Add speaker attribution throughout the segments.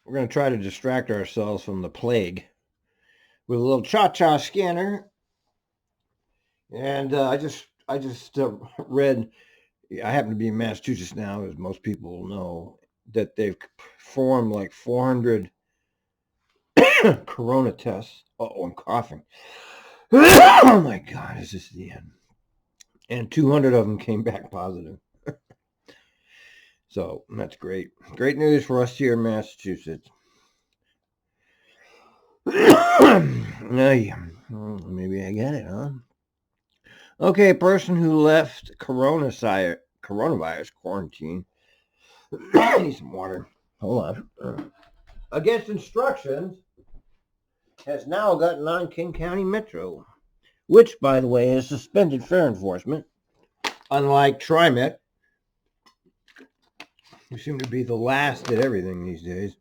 Speaker 1: we're going to try to distract ourselves from the plague with a little cha-cha scanner. And I just read, I happen to be in Massachusetts now, as most people know, that they've performed like 400 corona tests. Oh, I'm coughing. Oh my God, is this the end? And 200 of them came back positive. So that's great. Great news for us here in Massachusetts. Maybe I get it, huh? Okay, person who left coronavirus quarantine. Need some water. Hold on. Against instructions, has now gotten on King County Metro, which, by the way, has suspended fare enforcement. Unlike TRIMET, who seem to be the last at everything these days.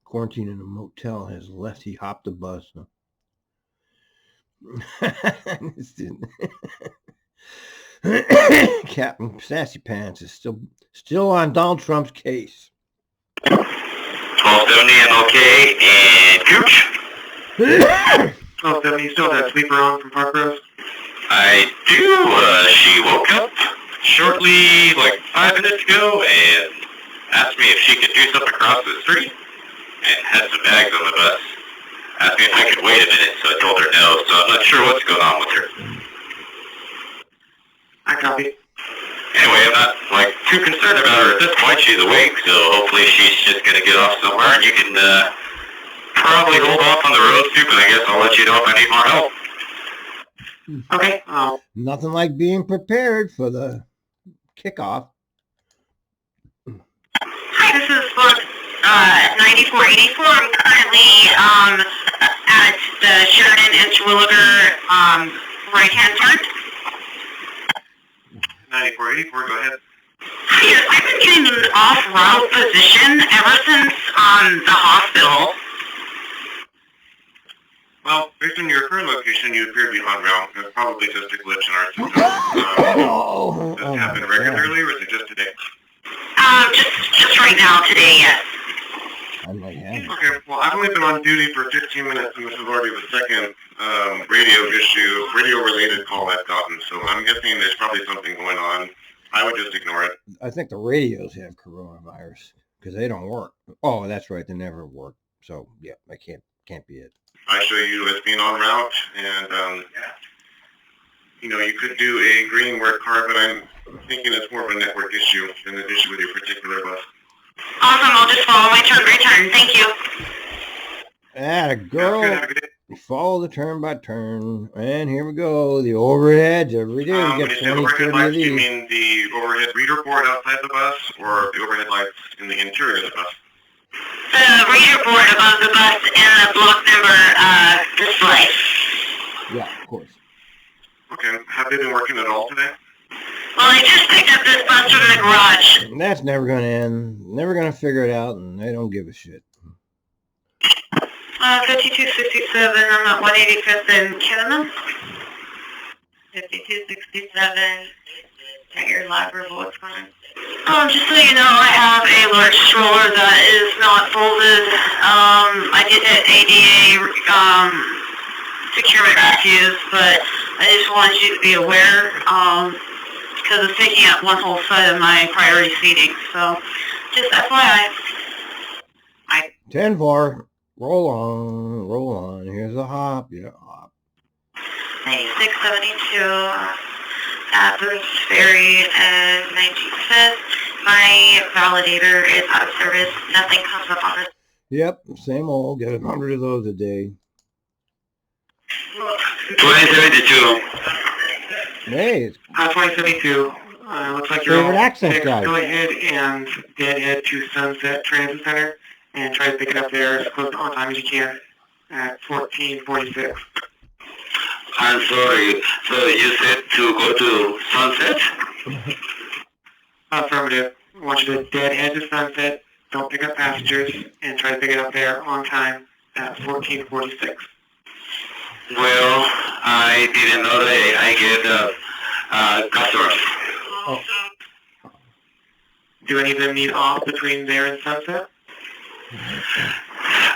Speaker 1: Quarantine in a motel has left. He hopped the bus. Captain Sassy Pants is still on Donald Trump's case.
Speaker 2: 1270 MLK and Cooch.
Speaker 3: 1270, still that sleeper on from Park Rose?
Speaker 2: I do. She woke up shortly, like 5 minutes ago, and asked me if she could do something across the street, and had some bags on the bus. Asked me if I could wait a minute, so I told her no, so I'm not sure what's going on with her.
Speaker 3: I copy.
Speaker 2: Anyway, I'm not, too concerned about her at this point. She's awake, so hopefully she's just going to get off somewhere, and you can, probably hold off on the road, too, but I guess I'll let you know if I need more help.
Speaker 3: Okay.
Speaker 1: Nothing like being prepared for the kickoff.
Speaker 4: Hi, this is Bug 9484. I'm currently at the Sheridan and Terwilliger right-hand turn.
Speaker 3: 9484, go ahead.
Speaker 4: Yes, I've been getting an off-route position ever since the hospital.
Speaker 3: Well, based on your current location, you appear to be on route. It's probably just a glitch in our system. Does it happen regularly, or is it just today?
Speaker 4: Just right now, today, yes.
Speaker 3: Okay, well, I've only been on duty for 15 minutes, and this is already the second radio-related call I've gotten, so I'm guessing there's probably something going on. I would just ignore it.
Speaker 1: I think the radios have coronavirus, because they don't work. Oh, that's right, they never work. So, yeah, that can't be it.
Speaker 3: I show you as being on route, and, you could do a green work card, but I'm thinking it's more of a network issue than an issue with your particular bus.
Speaker 4: Awesome, I'll just follow my turn by turn. Thank you.
Speaker 1: Atta girl. Follow the turn by turn. And here we go. The overheads. Every day we get 20, 30 of these.
Speaker 3: You mean the overhead reader board outside the bus, or the overhead lights in the interior of the bus?
Speaker 4: The reader board above the bus and the block number display.
Speaker 1: Yeah, of course.
Speaker 3: Okay. Have they been working at all today?
Speaker 4: Well, I just picked up this bus from the garage.
Speaker 1: And that's never going to end. Never going to figure it out, and they don't give a shit.
Speaker 4: 5267, I'm at 185th and Kenneman. 5267, at your library, what's going on? Just so you know, I have a large stroller that is not folded. I did hit ADA securement refuse, but I just wanted you to be aware, because it's taking up one whole side of my priority seating. So, just FYI.
Speaker 1: 10-4. Roll on. Here's a hop. Yeah, hop.
Speaker 4: 9672, Adverse Ferry, and 95th. My validator is out of service. Nothing comes up on this.
Speaker 1: Yep, same old. Get 100 of those a day.
Speaker 2: 2072.
Speaker 1: Hey, it's
Speaker 3: 2072. Looks like you're
Speaker 1: favorite accent guy.
Speaker 3: Go ahead and head to Sunset Transit Center and try to pick it up there as close to on time as you can at 1446.
Speaker 2: I'm sorry. So you said to go to Sunset?
Speaker 3: Affirmative. I want you to deadhead to Sunset, don't pick up passengers, and try to pick it up there on time at 1446.
Speaker 2: Well, I didn't know that I get customers.
Speaker 1: Oh.
Speaker 5: Do any of them need off between there and Sunset?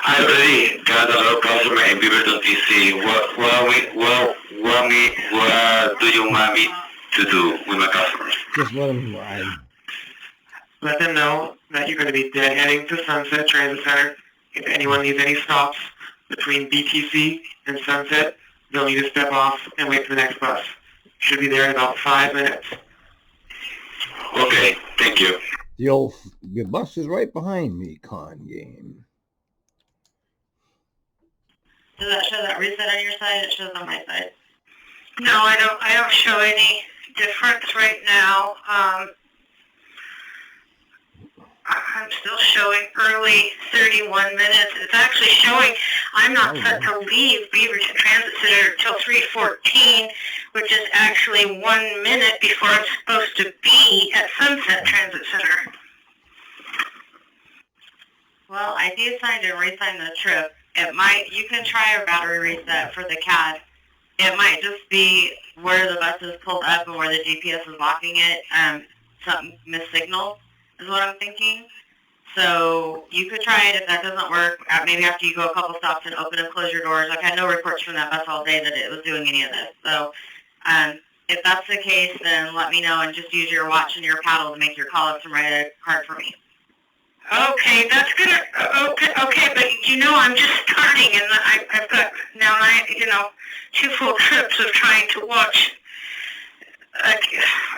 Speaker 2: I already got a lot of customer in Beaverton, DC. What do you want me to do with my customers?
Speaker 1: Just let them ride.
Speaker 5: Let them know that you're going to be deadheading to Sunset Transit Center. If anyone needs any stops between BTC and Sunset, they'll need to step off and wait for the next bus. Should be there in about 5 minutes.
Speaker 2: Okay, thank you.
Speaker 1: The bus is right behind me, con game.
Speaker 4: Does that show that reset on your side? It shows on my side.
Speaker 6: No, I don't show any difference right now. I'm still showing early 31 minutes. It's actually showing I'm not set to leave Beaverton Transit Center until 3:14, which is actually 1 minute before I'm supposed to be at Sunset Transit Center.
Speaker 4: Well, I de-signed and re-signed the trip. You can try a battery reset for the CAD. It might just be where the bus is pulled up and where the GPS is locking it. Something missignal is what I'm thinking. So you could try it if that doesn't work. Maybe after you go a couple stops and open and close your doors. I've had no reports from that bus all day that it was doing any of this. So if that's the case, then let me know and just use your watch and your paddle to make your call-ups and write a card for me.
Speaker 6: Okay, that's gonna. Okay, but I'm just starting, and I've got now 2 full trips of trying to watch.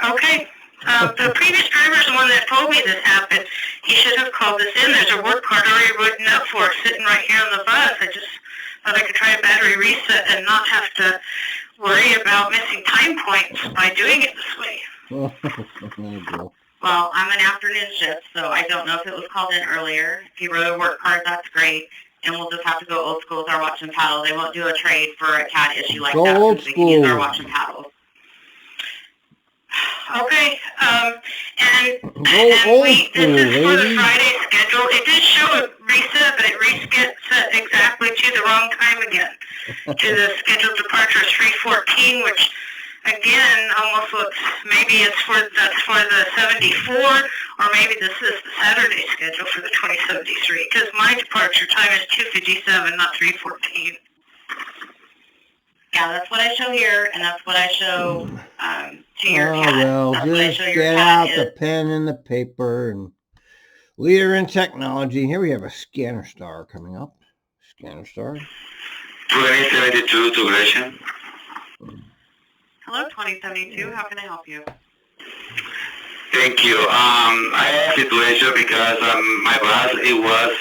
Speaker 6: Okay. The previous driver is the one that told me this happened. He should have called us in. There's a work card already written up for it, sitting right here on the bus. I just thought I could try a battery reset and not have to worry about missing time points by doing it this way.
Speaker 4: Well, I'm an afternoon shift, so I don't know if it was called in earlier. If you wrote a work card, that's great. And we'll just have to go old school with our watch and paddle. They won't do a trade for a CAD issue like that.
Speaker 1: Old
Speaker 4: We can use
Speaker 1: school.
Speaker 4: our watch and paddle.
Speaker 6: Okay,
Speaker 1: Go
Speaker 6: and
Speaker 1: old
Speaker 6: this
Speaker 1: school,
Speaker 6: is for the
Speaker 1: lady.
Speaker 6: Friday schedule. It did show a reset, but it reset exactly to the wrong time again. To the scheduled departure is 3:14, which again almost looks maybe that's for the 74, or maybe this is the Saturday schedule for the 2073. Because my departure time is 2:57, not 3:14.
Speaker 4: Yeah, that's what I show here, and that's what I show to your CAD.
Speaker 1: Well,
Speaker 4: That's what I
Speaker 1: just
Speaker 4: show your
Speaker 1: get
Speaker 4: CAD
Speaker 1: out
Speaker 4: is.
Speaker 1: the pen and the paper and leader in technology. Here we have a scanner star coming up. Scanner star.
Speaker 2: 2072 to Gresham.
Speaker 4: Hello, 2072. How can I help you?
Speaker 2: Thank you. I have a situation because my bus, it was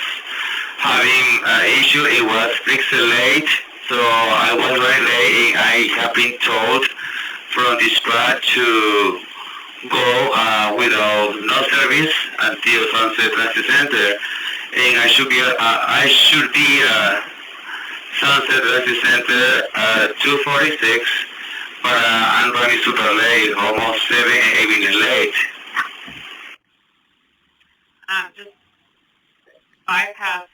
Speaker 2: having an issue. It was fixed late, so I was very late. I have been told from dispatch to go without no service until Sunset Transit Center, and I should be Sunset Transit Center at 2:46. But I'm running super late, almost 8 minutes late.
Speaker 4: Just bypass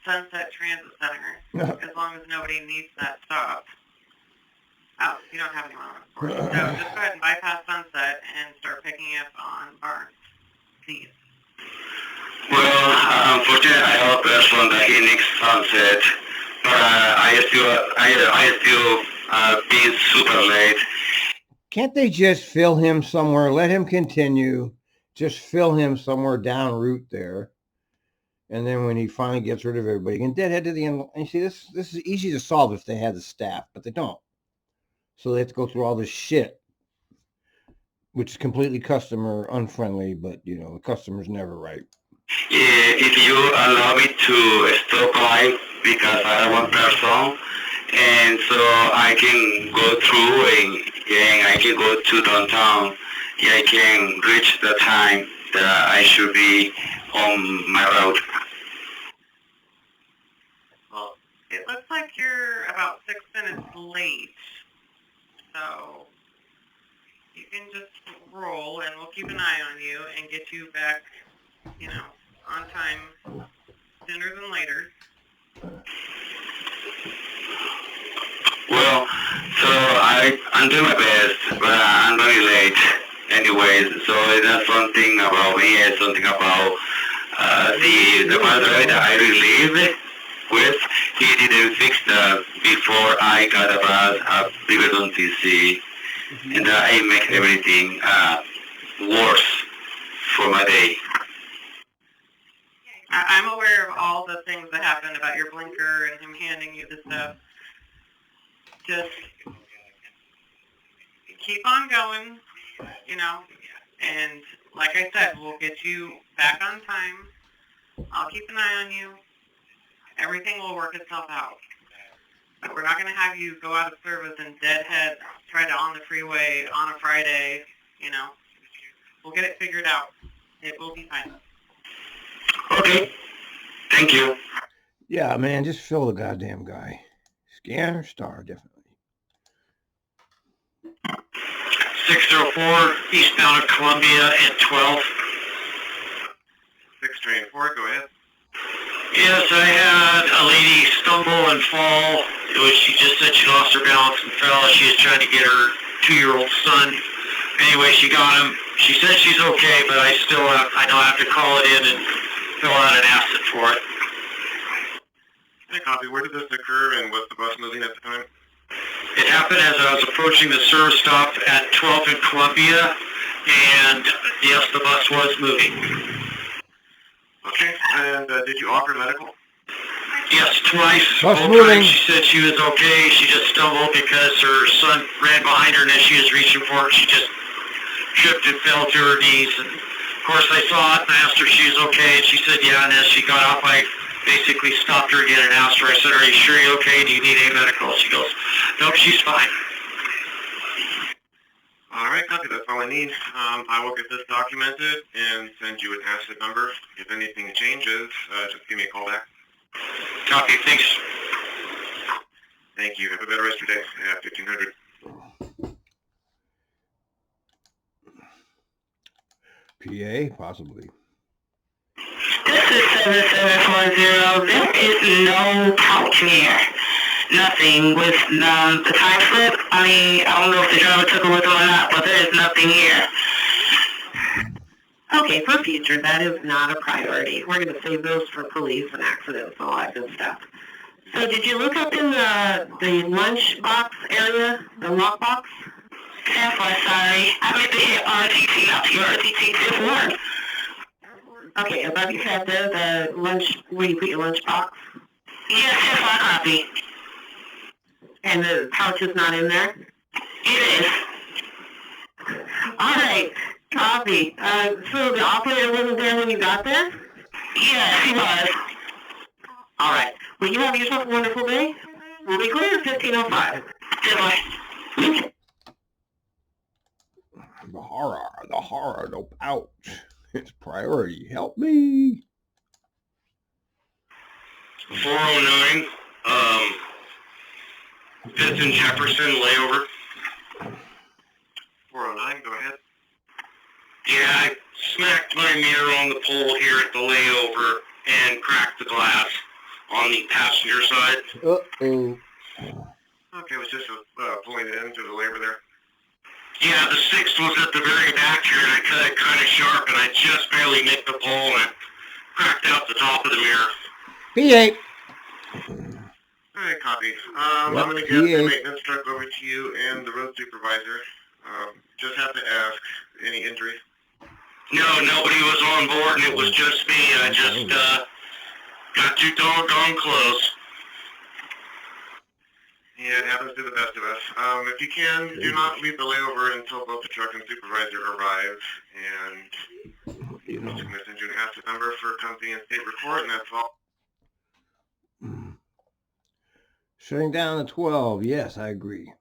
Speaker 4: Sunset Transit Center, as long as nobody needs that stop. Oh, you don't have anyone on the board. So just go ahead and bypass Sunset and start picking up on Barnes, please.
Speaker 2: Well, unfortunately, I have a person that he needs Sunset, but I still being super late.
Speaker 1: Can't they just fill him somewhere? Let him continue. Just fill him somewhere down route there. And then when he finally gets rid of everybody, he can deadhead to the end. And you see, this is easy to solve if they had the staff, but they don't. So they have to go through all this shit, which is completely customer unfriendly, but, the customer's never right.
Speaker 2: Yeah, if you allow me to stop by, because I have one person, and so I can go through and I can go to downtown. Yeah, I can reach the time that I should be on my route.
Speaker 4: Well, it looks like you're about 6 minutes late. So you can just roll, and we'll keep an eye on you and get you back, on time sooner than later.
Speaker 2: Well, so I'm doing my best, but I'm running late. Anyways, so that's something about me, it's something about the mother that I relive with. He didn't fix that before I got a bus, leave it on TC, and I make everything worse for my day.
Speaker 5: I'm aware of all the things that happened about your blinker and him handing you the stuff. Just keep on going, you know, and like I said, we'll get you back on time. I'll keep an eye on you. Everything will work itself out. But we're not going to have you go out of service and deadhead, try to on the freeway on a Friday, you know. We'll get it figured out. It will be fine.
Speaker 2: Okay. Thank you.
Speaker 1: Yeah, man, just fill the goddamn guy. Scan or star, definitely.
Speaker 2: 604, eastbound of Columbia and 12.
Speaker 3: 634, go ahead.
Speaker 2: Yes, I had a lady stumble and fall. She just said she lost her balance and fell. She was trying to get her 2-year-old son. Anyway, she got him. She said she's okay, but I know I have to call it in and fill out an asset for it.
Speaker 3: Hey, copy. Where did this occur, and was the bus moving at the time?
Speaker 2: It happened as I was approaching the service stop at 12th and Columbia, and yes, the bus was moving.
Speaker 3: Okay, and did you offer medical?
Speaker 2: Yes, twice.
Speaker 1: Bus
Speaker 2: Both
Speaker 1: moving.
Speaker 2: times she said she was okay. She just stumbled because her son ran behind her, and as she was reaching for it, she just tripped and fell to her knees. And of course, I saw it and I asked her if she was okay, and she said yeah. And as she got off, I basically stopped her again and asked her. I said, "Are you sure you're okay? Do you need any medical?" She goes, "Nope, she's fine."
Speaker 3: All right, copy. That's all I need. I will get this documented and send you an asset number. If anything changes, just give me a call back.
Speaker 2: Copy. Thanks.
Speaker 3: Thank you. Have a better rest of your day. Yeah, 1500.
Speaker 1: PA, possibly.
Speaker 6: This is 7740. There is no pouch here. Nothing with the time slip. I mean, I don't know if the driver took it with him or not, but there is nothing here. Okay, for future, that is not a priority. We're going to save those for police and accidents and all that good stuff. So did you look up in the lunch box area, the lock box? Careful, sorry. I meant to hit RTT, not to your RTT fifth one. Okay, above your head there, the lunch, where you put your lunch box? Yes, fifth one copy. And the pouch is not in there? It is. All right, copy. So the operator wasn't there when you got there? Yes, he was. All right. Well, you have yourself a wonderful day. We'll be clear at 1505. Goodbye.
Speaker 1: The horror, no pouch. It's priority. Help me.
Speaker 2: 409, Fifth and Jefferson layover.
Speaker 3: 409, go ahead.
Speaker 2: Yeah, I smacked my mirror on the pole here at the layover and cracked the glass on the passenger side.
Speaker 1: Uh-oh.
Speaker 3: Okay, it was just pulling it into the labor there.
Speaker 2: Yeah, the sixth was at the very back here, and I cut it kind of sharp, and I just barely nicked the pole, and I cracked out the top of the mirror.
Speaker 1: P8.
Speaker 3: All right, copy. I'm going to get the maintenance truck over to you and the road supervisor. Just have to ask, any injuries?
Speaker 2: No, nobody was on board, and it was just me. I just got too doggone close.
Speaker 3: Yeah, it happens to the best of us. If you can, do not leave the layover until both the truck and supervisor arrive. And I'm just going to send you an asset number for company and state report, and that's all.
Speaker 1: Shutting down the 12. Yes, I agree.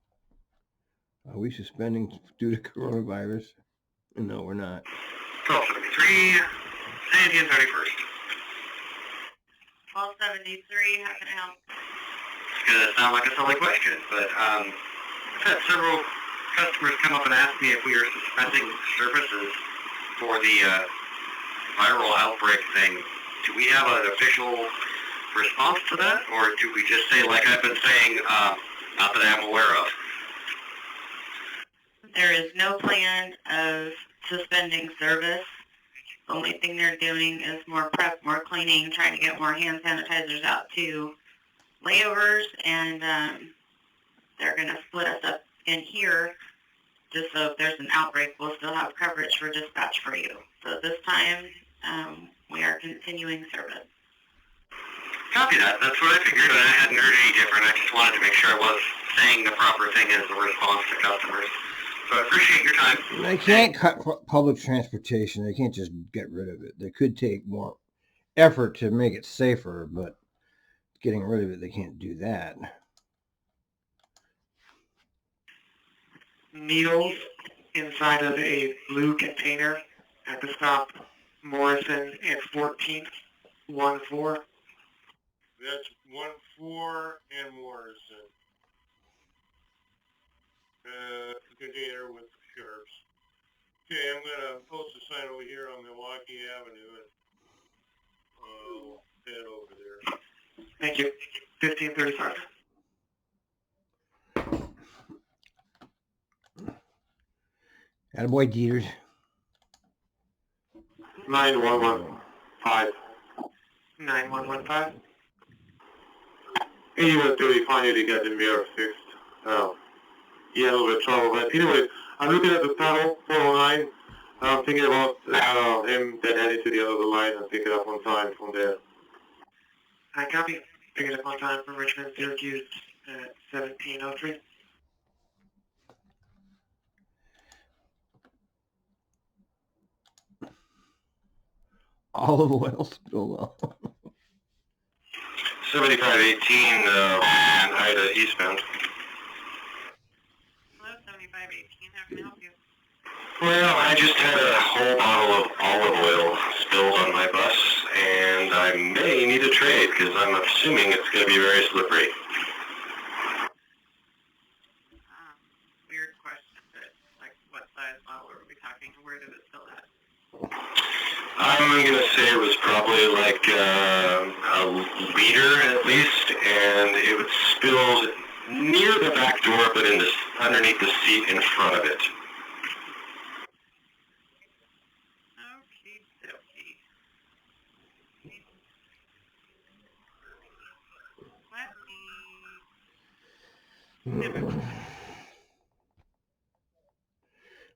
Speaker 1: Are we suspending due to coronavirus? No, we're not.
Speaker 2: 1273, Sandy and 31st.
Speaker 4: 1273, how can I help?
Speaker 2: It's going to sound like a silly question, but I've had several customers come up and ask me if we are suspending services for the viral outbreak thing. Do we have an official response to that, or do we just say, like I've been saying, not that I'm aware of?
Speaker 4: There is no plan of suspending service. The only thing they're doing is more prep, more cleaning, trying to get more hand sanitizers out to layovers, and they're going to split us up in here just so if there's an outbreak, we'll still have coverage for dispatch for you. So this time, we are continuing service.
Speaker 2: Copy that. That's what I figured, and I hadn't heard any different. I just wanted to make sure I was saying the proper thing as a response to customers. So I appreciate your time.
Speaker 1: They can't cut public transportation. They can't just get rid of it. They could take more effort to make it safer, but getting rid of it, they can't do that.
Speaker 5: Meals inside of a blue container at the stop Morrison and 14th, 1-4.
Speaker 3: That's 1-4 and Morrison. Container with sheriffs. Okay, I'm gonna post a sign over here on Milwaukee Avenue and I'll head over there.
Speaker 5: Thank you. 1535.
Speaker 1: Attaboy, Dieters.
Speaker 3: 9115.
Speaker 5: 9115.
Speaker 3: 8135, need to get the mirror fixed. Yeah, a little bit of trouble, but anyway, I'm looking at the tunnel, 409. I'm thinking about him then heading to the other line and pick it up on time from there.
Speaker 5: I copy. Pick it up on time from Richmond, Syracuse at 1703.
Speaker 1: Olive oil spill.
Speaker 2: 7518, Ida eastbound.
Speaker 4: Hello, 7518. How can I help you?
Speaker 2: Well, I just had a whole bottle of olive oil spilled on my bus, and I may need a trade because I'm assuming it's going to be very slippery.
Speaker 4: Weird question, but like what size bottle are we talking? Where did it spill at?
Speaker 2: I'm going to say it was probably like a liter at least, and it was spilled near the back door, but in underneath the seat in front of it.
Speaker 4: Okie dokie. Let me...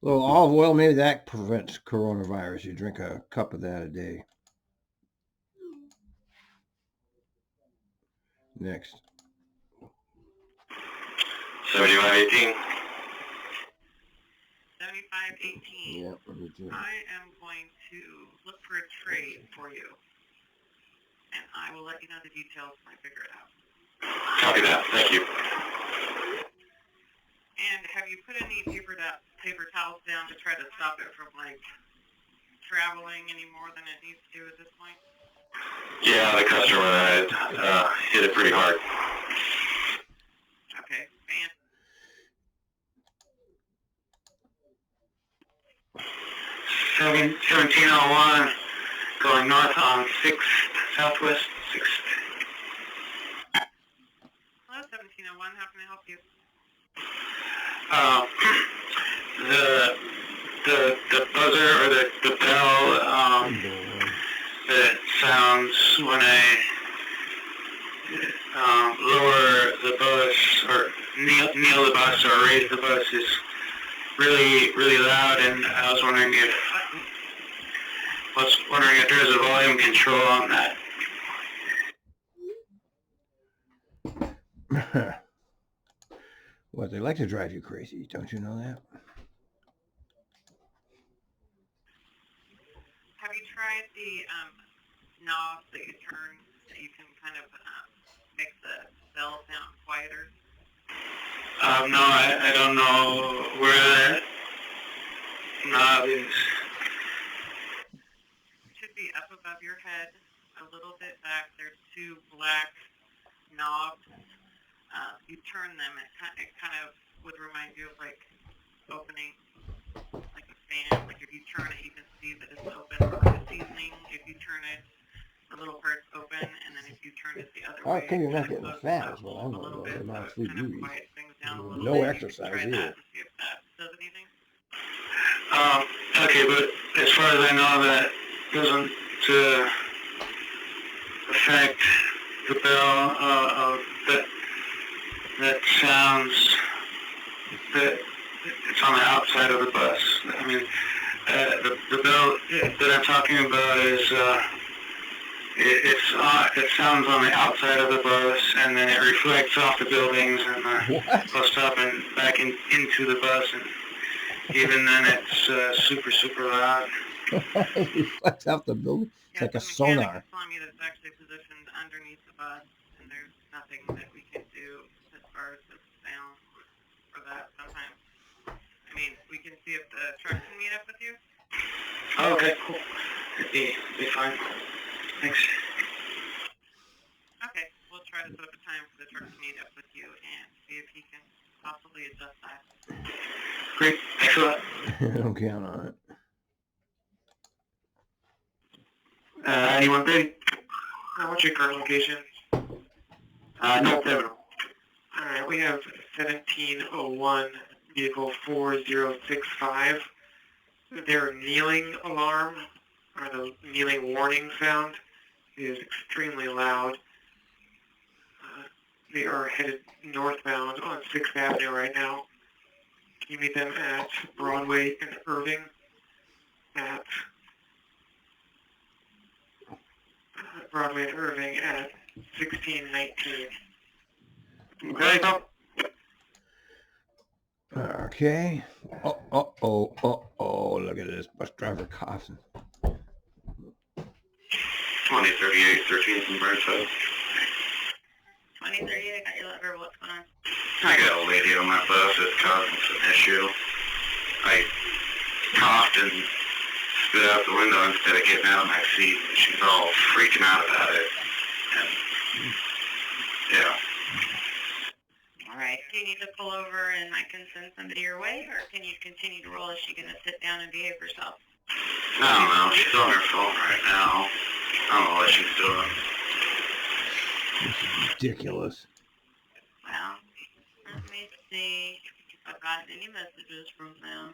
Speaker 1: A little olive oil, maybe that prevents coronavirus. You drink a cup of that a day. Next.
Speaker 2: 7518.
Speaker 4: 7518.
Speaker 1: Yeah, me too.
Speaker 4: I am going to look for a trade for you, and I will let you know the details when I figure it out.
Speaker 2: Copy that. Thank you.
Speaker 4: And have you put any paper towels down to try to stop it from, like, traveling any more than it needs to at this point?
Speaker 2: Yeah, the customer hit it pretty hard.
Speaker 4: Okay, fan.
Speaker 5: 1701, going north on 6th, southwest 6th.
Speaker 4: Hello, 1701. How can I help you?
Speaker 5: The buzzer or the bell that sounds when I lower the bus or kneel the bus or raise the bus is really, really loud, and I was wondering if there's a volume control on that.
Speaker 1: Well, they like to drive you crazy. Don't you know that?
Speaker 4: Have you tried the knobs that you turn that you can kind of make the bell sound quieter?
Speaker 5: No, I don't know where that knob is.
Speaker 4: It should be up above your head, a little bit back. There's two black knobs. You turn them, it kind of would remind you of like opening like a fan. Like if you turn it, you can see that it's open. Or like a seasoning, if you turn it, the little part's open, and then if you turn it the other way,
Speaker 1: Okay, you're not
Speaker 4: it
Speaker 1: getting
Speaker 4: closes
Speaker 1: fat,
Speaker 4: up
Speaker 1: is what I'm
Speaker 4: a little bit,
Speaker 1: about
Speaker 4: so it kind of
Speaker 1: you.
Speaker 4: quiets things down a little
Speaker 1: No
Speaker 4: bit.
Speaker 1: exercise
Speaker 4: Try
Speaker 1: here.
Speaker 4: that and see if that does anything.
Speaker 5: Okay, but as far as I know, that doesn't affect the bell. That sounds that it's on the outside of the bus. I mean, the bell that I'm talking about is it sounds on the outside of the bus, and then it reflects off the buildings and the bus stop and back into the bus, and even then it's super, super loud.
Speaker 1: It reflects off the building. It's like a sonar.
Speaker 4: Telling me that it's actually positioned underneath the bus, and there's nothing that we can do as far as the sound for that sometimes. I mean, we can see if the truck can meet up with you.
Speaker 5: Oh, okay, cool. Be fine. Thanks.
Speaker 4: Okay, we'll try to set up a time for the truck to meet up with you and see if he can possibly adjust that.
Speaker 5: Great, thanks a lot.
Speaker 1: Don't count on it.
Speaker 5: Anyone ready?
Speaker 3: What's your current location?
Speaker 5: No, terminal.
Speaker 3: Alright, we have 1701, vehicle 4065. Their kneeling alarm, or the kneeling warning sound, is extremely loud. They are headed northbound on 6th Avenue right now. Can you meet them at Broadway and Irving at 1619.
Speaker 5: Okay.
Speaker 1: Okay. Oh, look at this bus driver coughing.
Speaker 2: 2038, 13 from Burnside.
Speaker 4: 2038, I got your letter. What's going on?
Speaker 2: I got a lady on my bus that's causing some issue. I coughed and spit out the window instead of getting out of my seat. She's all freaking out about it. And, yeah.
Speaker 4: All right. Do you need to pull over and I can send somebody your way, or can you continue to roll? Is she going to sit down and behave herself?
Speaker 2: I don't know. She's on her phone right now. I don't know what she's doing.
Speaker 1: This is ridiculous.
Speaker 4: Well, let me see if I've got any messages from them.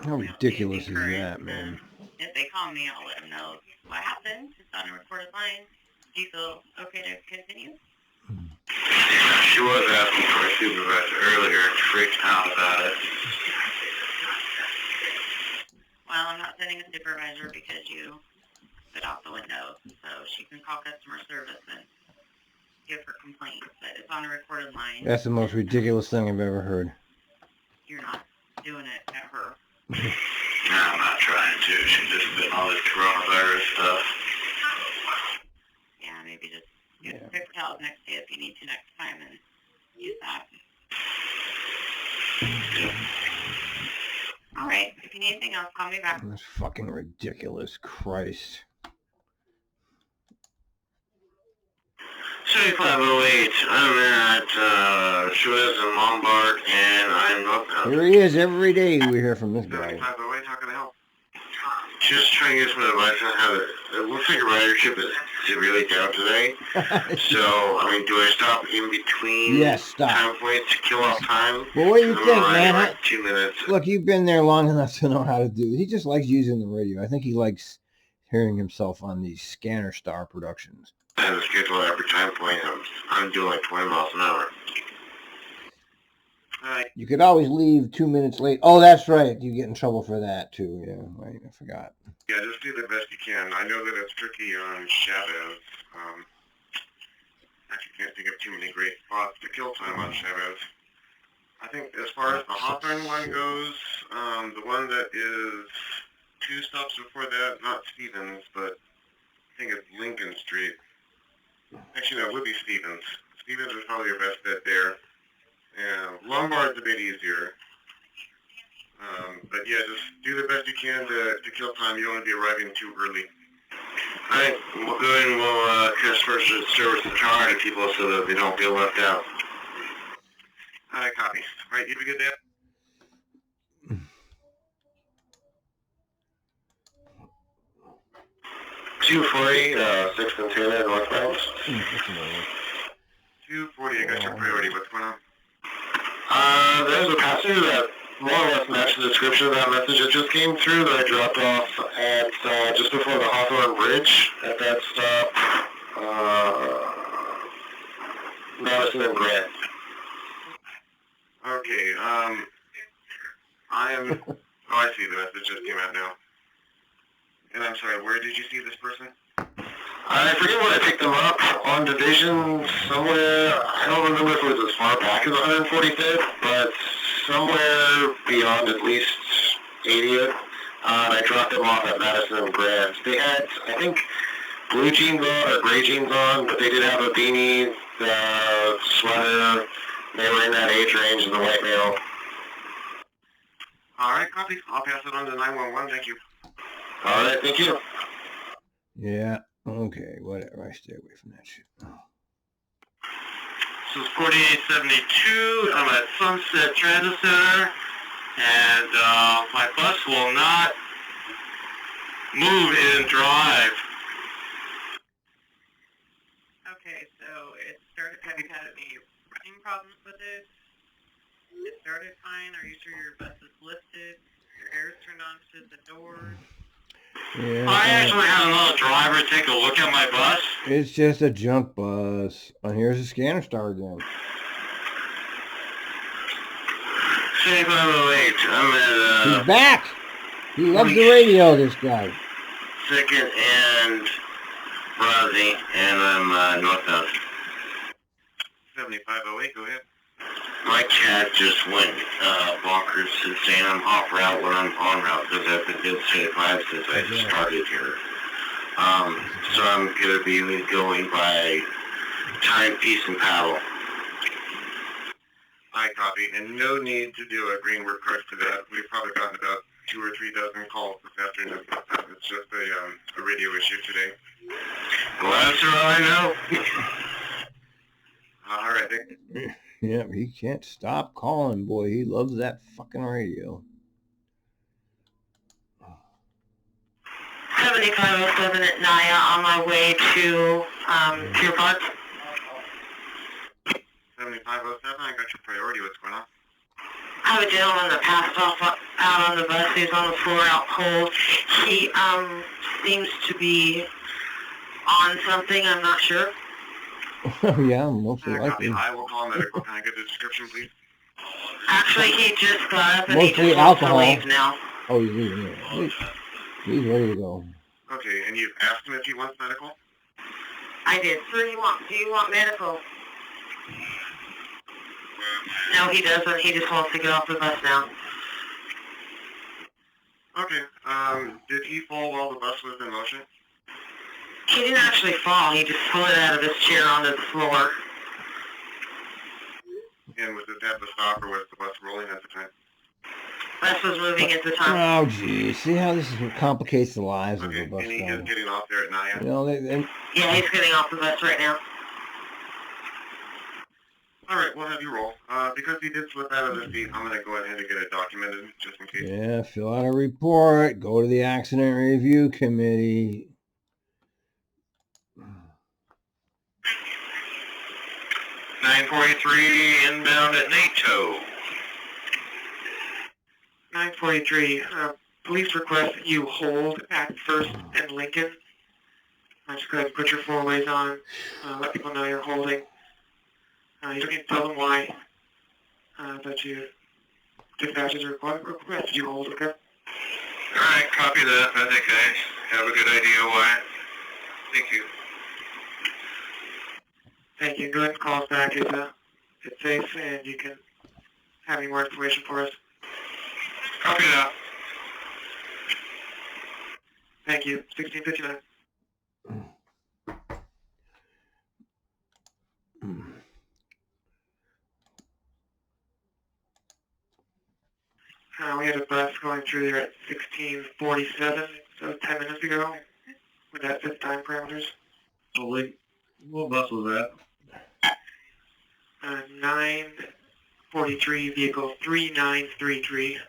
Speaker 1: How ridiculous is that, man?
Speaker 4: If they call me, I'll let them know what happened. It's on a recorded line. Do you feel okay to continue?
Speaker 2: She was asking for a supervisor earlier and freaked out about it.
Speaker 4: Well, I'm not sending a supervisor because you spit out the window, so she can call customer service and give her complaint, but it's on a recorded line.
Speaker 1: That's the most ridiculous thing I've ever heard.
Speaker 4: You're not doing it at her.
Speaker 2: No, I'm not trying to. She's just been all this coronavirus stuff.
Speaker 4: Yeah, maybe just get paper towels next to you if you need to next time and use that. All right, if you need anything else, call me back.
Speaker 1: That's fucking ridiculous. Christ.
Speaker 2: 7508, I'm at Suez and Lombard, and I'm up.
Speaker 1: Here he is every day. We hear from this guy.
Speaker 3: 7508, how can I help?
Speaker 2: Just trying to get some advice on how it looks like ridership is severely down today. So, I mean, do I stop in between
Speaker 1: Yes, stop.
Speaker 2: time points to kill off time?
Speaker 1: Well, what do you
Speaker 2: I'm
Speaker 1: think,
Speaker 2: riding
Speaker 1: man?
Speaker 2: like 2 minutes.
Speaker 1: Look, you've been there long enough to know how to do it. He just likes using the radio. I think he likes hearing himself on these Scanner Star productions.
Speaker 2: I have a schedule at every time point. I'm doing like 20 miles an hour.
Speaker 1: You could always leave 2 minutes late. Oh, that's right. You get in trouble for that, too. Yeah, right. I forgot.
Speaker 3: Yeah, just do the best you can. I know that it's tricky on Chavez. Actually can't think of too many great spots to kill time on Chavez. I think as far as the Hawthorne one goes, the one that is 2 stops before that, not Stevens, but I think it's Lincoln Street. Actually, no, it would be Stevens. Stevens is probably your best bet there. And Lombard's a bit easier. But yeah, just do the best you can to kill time. You don't want to be arriving too early.
Speaker 2: Alright, we'll go ahead and we'll customer service the car to people so that they don't feel left out.
Speaker 3: Alright, copy. Alright, you have a good day.
Speaker 2: 240, 6th and 10 northbound.
Speaker 3: 240, I got your priority. What's going on?
Speaker 2: There's a passenger that
Speaker 3: more or less match the description of that message that just came through that I dropped off at just before the Hawthorne Bridge at that stop, Madison and Grant. Okay, I am... Oh, I see the message just came out now. And I'm sorry, where did you see this person? I forget when I picked them up, on Division somewhere. I don't remember if it was as far back as 145th, but somewhere beyond at least 80th. I dropped them off at Madison and Grant. They had, I think, blue jeans on or gray jeans on, but they did have a beanie, sweater. They were in that age range of the white male. All right, copy. I'll pass it on to 911. Thank you. All right, thank you.
Speaker 1: Yeah. Okay, whatever. I stay away from that shit.
Speaker 2: This is 4872. I'm at Sunset Transit Center, and my bus will not move and drive.
Speaker 5: Okay, so it started, have you had any running problems with it? It started fine. Are you sure your bus is lifted? Your air's turned on to the doors?
Speaker 1: Yeah,
Speaker 2: I actually had another driver take a look at my bus.
Speaker 1: it's just a junk bus. Oh, here's the scanner star again.
Speaker 2: 7508. I'm at
Speaker 1: He's back! He loves the radio, this guy.
Speaker 2: 2nd and Rosie, and I'm northbound.
Speaker 3: 7508, go ahead.
Speaker 2: My cat just went bonkers since saying I'm off route when I'm on route because I've been doing 75 since I started here. So I'm going to be going by time, peace, and paddle.
Speaker 3: I copy, and no need to do a green work card for that. We've probably gotten about 2 or 3 dozen calls this afternoon. It's just a radio issue today.
Speaker 2: Well, that's what I know.
Speaker 3: All right, Nick.
Speaker 1: Yeah, he can't stop calling, boy. He loves that fucking radio.
Speaker 4: 7507 at Naya on my way to Pier Park.
Speaker 3: 7507, I got your priority. What's going on?
Speaker 4: I have a gentleman that passed off out on the bus. He's on the floor out cold. He seems to be on something. I'm not sure.
Speaker 1: Yeah, mostly likely.
Speaker 3: I will call medical. Can I get the description, please?
Speaker 4: Actually, he just got up and
Speaker 1: Mostly
Speaker 4: he just
Speaker 1: alcohol.
Speaker 4: wants to leave now.
Speaker 1: Oh, he's leaving. Yeah. He's ready to go.
Speaker 3: Okay, and you've asked him if he wants medical?
Speaker 4: I did. Sir, do you want medical? No, he doesn't. He just wants to get off the bus now.
Speaker 3: Okay, did he fall while the bus was in motion?
Speaker 4: He didn't actually fall. He just slid out of his chair onto the floor.
Speaker 3: And was it at the stop or was the bus rolling at the time?
Speaker 4: Bus was moving at the time.
Speaker 1: Oh, geez. See how this complicates the lives of the
Speaker 3: Okay,
Speaker 1: bus
Speaker 3: and he is
Speaker 1: driver.
Speaker 3: getting off there at Naya?
Speaker 1: You know,
Speaker 4: Yeah, he's getting off the bus right now.
Speaker 3: All right, we'll have you roll. Because he did slip out of his seat, I'm going to go ahead and get it documented just in case.
Speaker 1: yeah, fill out a report. Go to the accident review committee.
Speaker 2: 943 inbound at NATO.
Speaker 5: 943, police request that you hold at 1st and Lincoln. Just go ahead and put your 4-ways on. Let people know you're holding. You don't need to tell them why. But you dispatches request you hold, okay?
Speaker 2: Alright, copy that. I think I have a good idea why. Thank you.
Speaker 5: Thank you. Go ahead and call us back if it's safe and you can have any more information for us.
Speaker 2: Copy that.
Speaker 5: Thank you. 1659. We had a bus going through there at 1647, so 10 minutes ago. Would that fit time parameters?
Speaker 2: Holy, what bus was that?
Speaker 5: 943, vehicle 3933,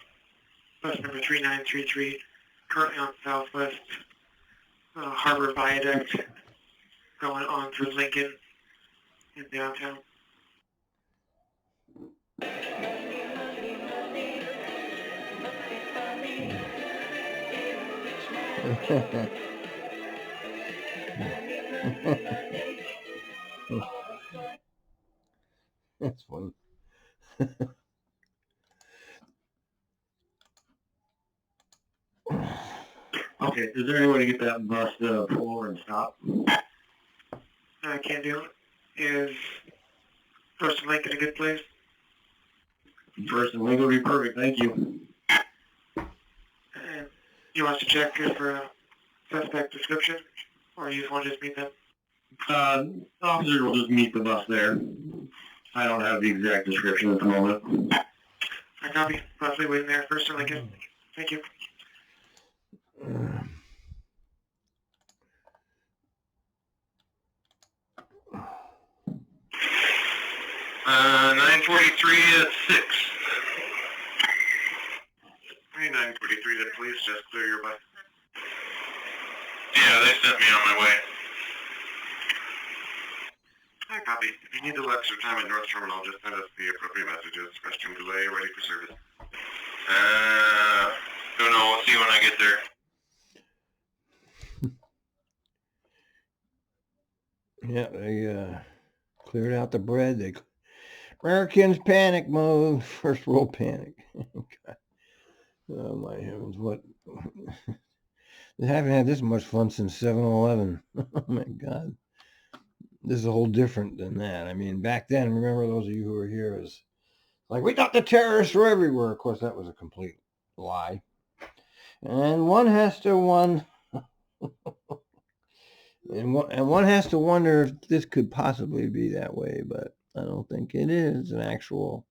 Speaker 5: bus number 3933, currently on Southwest Harbor Viaduct, going on through Lincoln in downtown.
Speaker 1: That's funny.
Speaker 7: Okay, is there any way to get that bus to pull over and stop?
Speaker 5: I can't do it. Is First Link in a good place?
Speaker 7: First and Link would be perfect, thank you.
Speaker 5: And you want us to check for a suspect description? Or you just want to just meet them?
Speaker 7: Officer will just meet the bus there. I don't have the exact description at the moment.
Speaker 5: I copy. Possibly waiting there. First and Lincoln. Thank you.
Speaker 2: 943 at 6.
Speaker 3: Hey, 943 to police, just clear your bus.
Speaker 2: Yeah, they sent me on my way.
Speaker 3: Hi, copy. If you need a little extra time at North Terminal, just send us the appropriate messages. Restroom delay, ready for service.
Speaker 2: Don't know. We'll see when I get there.
Speaker 1: Yeah, they cleared out the bread. Americans panic mode. First world panic. God. Oh my heavens! What? They haven't had this much fun since 7/11. Oh my God! This is a whole different than that. I mean, back then, remember those of you who were here, it was like we thought the terrorists were everywhere. Of course, that was a complete lie. And one has to one has to wonder if this could possibly be that way, but I don't think it is an actual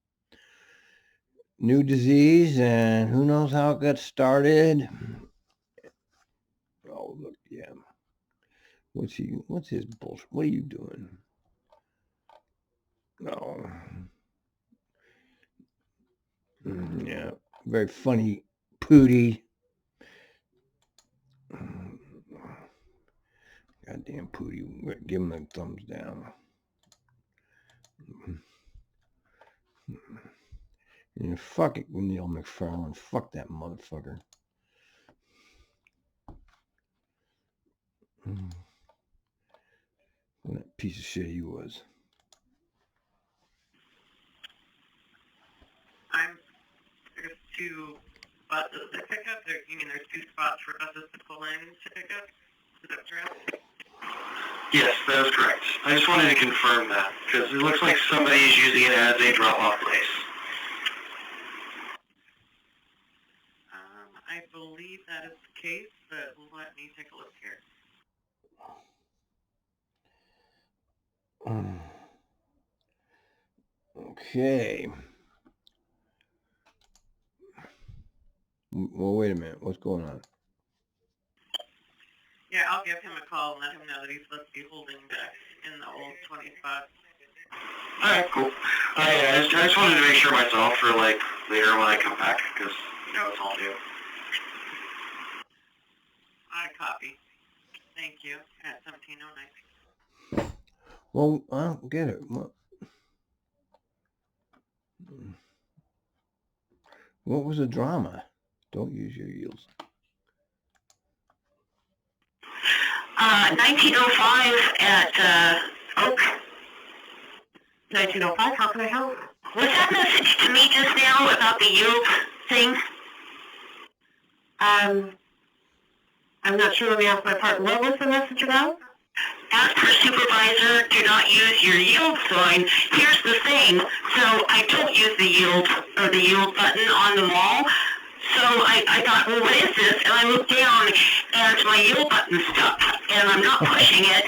Speaker 1: new disease, and who knows how it got started. Oh, look, yeah. What's his bullshit? What are you doing? No. Yeah, very funny, Pootie. Goddamn Pootie, give him a thumbs down. And fuck it, Neil McFarlane. Fuck that motherfucker. What that piece of shit he was.
Speaker 5: There's two buses to pick up. You mean there's two spots for buses to pull in to pick up? Is that true?
Speaker 7: Yes, that is correct. I just wanted to confirm that, because it looks like somebody is using it as a drop-off place.
Speaker 5: I believe that is the case, but let me take a look here.
Speaker 1: Okay. Well, wait a minute. What's going on?
Speaker 5: Yeah, I'll give him a call and let him know that he's supposed to be holding back in the old 20 spot.
Speaker 7: Alright, cool. I just wanted to make sure myself for, like, later when I come back, because, you know, it's all new.
Speaker 5: I copy. Thank you. At 1709.
Speaker 1: Well, I don't get it. What was the drama? Don't use your heels.
Speaker 6: 1905 at Oak. 1905, how can I help? Was that message to me just now about the yield thing? I'm not sure. Let me ask my partner. What was the message about? Ask for supervisor, do not use your yield sign. Here's the thing. So I don't use the yield or the yield button on the mall. So I thought, well, what is this? And I looked down, and my yield button's stuck, and I'm not pushing it.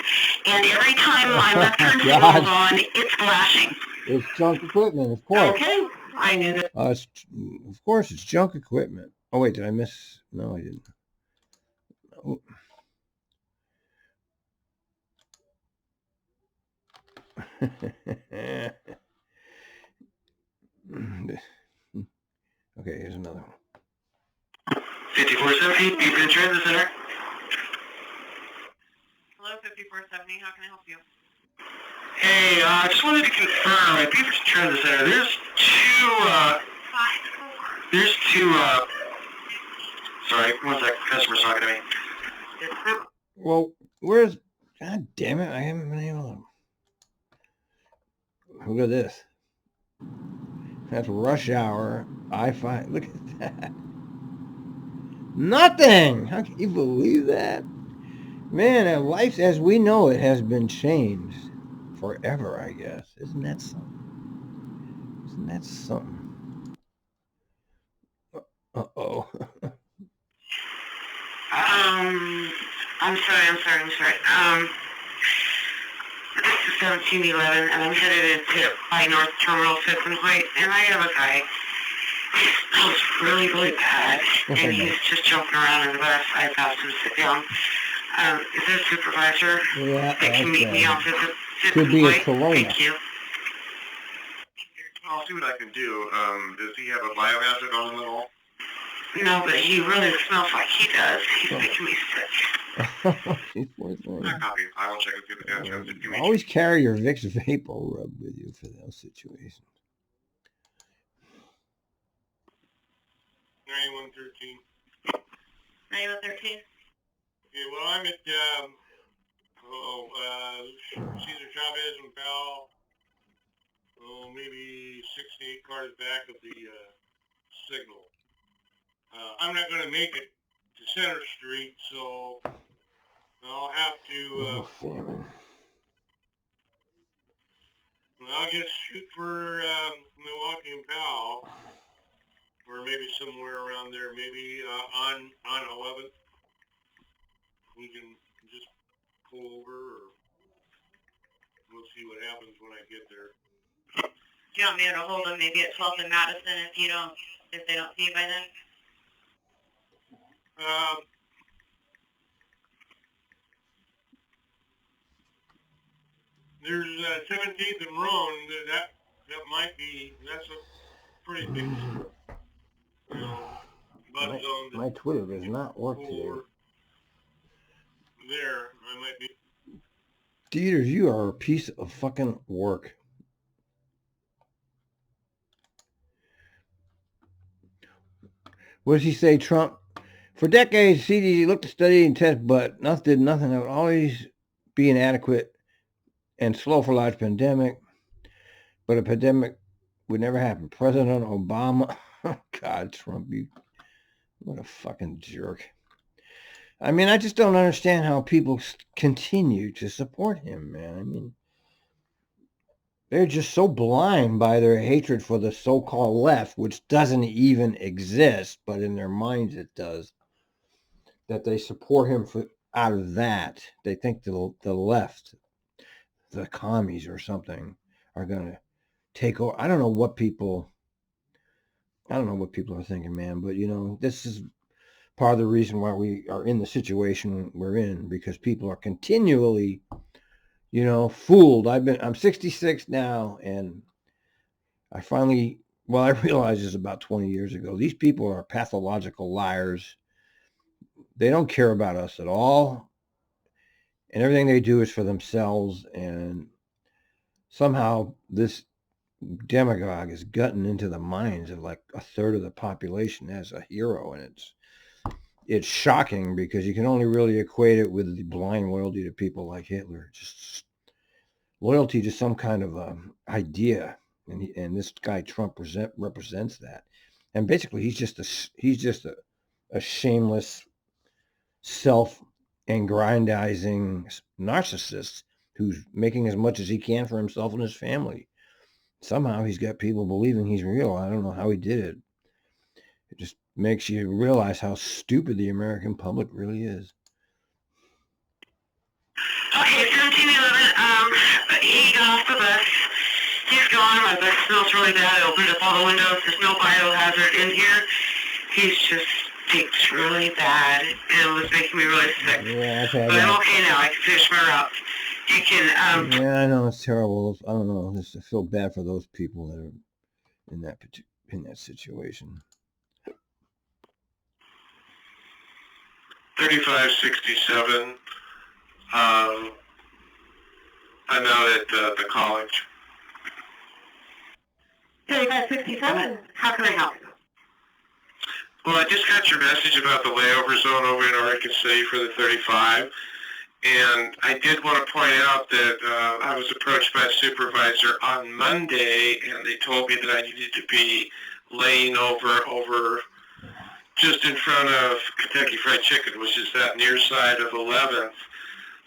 Speaker 6: And every time my left turn signal's on, it's flashing.
Speaker 1: It's junk equipment, of course.
Speaker 6: Okay, I knew that.
Speaker 1: Of course, it's junk equipment. Oh, wait, did I miss? No, I didn't. Oh. Okay, here's another one.
Speaker 7: 5470, Beaver Transit Center.
Speaker 5: Hello, 5470. How can I help you?
Speaker 7: Hey, I just wanted to confirm at Beaver Transit Center, there's two, sorry, one sec, customer's talking to me.
Speaker 1: Well, where's... God damn it, I haven't been able to... Look at this. That's rush hour. I-5. Look at that. Nothing! How can you believe that? Man, life as we know it has been changed forever, I guess. Isn't that something? Isn't that something? Uh-oh.
Speaker 5: I'm sorry. This is 1711, and I'm headed into by North Terminal 5th and White, and I have a guy. He smells really, really bad, and he's just jumping around in the bus. I've asked him to sit down. Is there a supervisor that can meet me on 5th
Speaker 1: Could
Speaker 5: and
Speaker 1: be a
Speaker 5: White?
Speaker 1: Corona.
Speaker 5: Thank you.
Speaker 3: I'll see what I can do. Does he have a biohazard on him at all?
Speaker 5: No, but he really smells like he does. He's making me sick.
Speaker 1: She's poor thing.
Speaker 3: I copy. I will check and see if the answer is.
Speaker 1: Always carry your Vicks Vapor Rub with you for those situations.
Speaker 3: 9113.
Speaker 4: 9113.
Speaker 3: Yeah, well, I'm at, Cesar Chavez and Powell. Maybe 68 cars back of the, signal. I'm not going to make it to Center Street, so I'll have to, I'll just shoot for, Milwaukee and Powell, or maybe somewhere around there, maybe, on 11th. We can just pull over, or we'll see what happens when I get there.
Speaker 4: Do you want me to hold them maybe at 12th and Madison if they don't see you by then?
Speaker 3: There's 17th and Roan. That might be. That's a pretty big, bud zone.
Speaker 1: My Twitter does not work today.
Speaker 3: There, I might be.
Speaker 1: Dieters, you are a piece of fucking work. What does he say, Trump? For decades, CDC looked to study and test, but did nothing. That would always be inadequate and slow for large pandemic. But a pandemic would never happen. President Obama, God, Trump, what a fucking jerk. I mean, I just don't understand how people continue to support him, man. I mean, they're just so blind by their hatred for the so-called left, which doesn't even exist, but in their minds it does, that they support him out of that. They think the left, the commies or something, are going to take over. I don't know what people are thinking, man, but, this is part of the reason why we are in the situation we're in, because people are continually, fooled. I'm 66 now, and I realized this about 20 years ago. These people are pathological liars. They don't care about us at all, and everything they do is for themselves, and somehow this demagogue is gutting into the minds of like a third of the population as a hero, and it's shocking, because you can only really equate it with the blind loyalty to people like Hitler, just loyalty to some kind of idea, and this guy Trump represents that. And basically, he's just a shameless, self-aggrandizing narcissist who's making as much as he can for himself and his family. Somehow he's got people believing he's real. I don't know how he did it. It just makes you realize how stupid the American public really is.
Speaker 5: Okay, 1711, he got off the bus. He's gone. My bus smells really bad. I opened up all the windows. There's no biohazard in here. He just stinks really bad, and it was making me really sick.
Speaker 1: Yeah,
Speaker 5: but I'm okay now. I can finish my route. You can,
Speaker 1: Yeah, I know, it's terrible. I don't know. I feel bad for those people that are in that situation.
Speaker 3: 3567. I'm out at the college.
Speaker 5: 3567. How can I help you?
Speaker 3: Well, I just got your message about the layover zone over in Oregon City for the 35, and I did want to point out that I was approached by a supervisor on Monday, and they told me that I needed to be laying over just in front of Kentucky Fried Chicken, which is that near side of 11th.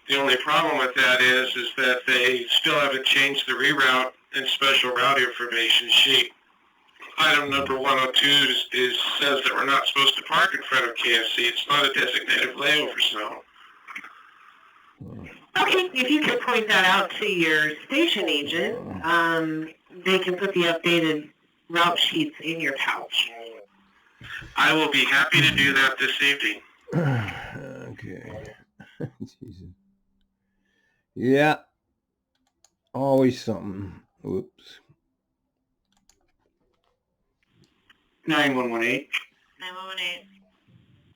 Speaker 3: The only problem with that is that they still haven't changed the reroute and special route information sheet. Item number 102 says that we're not supposed to park in front of KFC. It's not a designated layover zone.
Speaker 5: Okay, if you could point that out to your station agent, they can put the updated route sheets in your pouch.
Speaker 3: I will be happy to do that this evening.
Speaker 1: Okay. Jesus. Yeah. Always something. Whoops.
Speaker 5: 9118.
Speaker 4: 9118.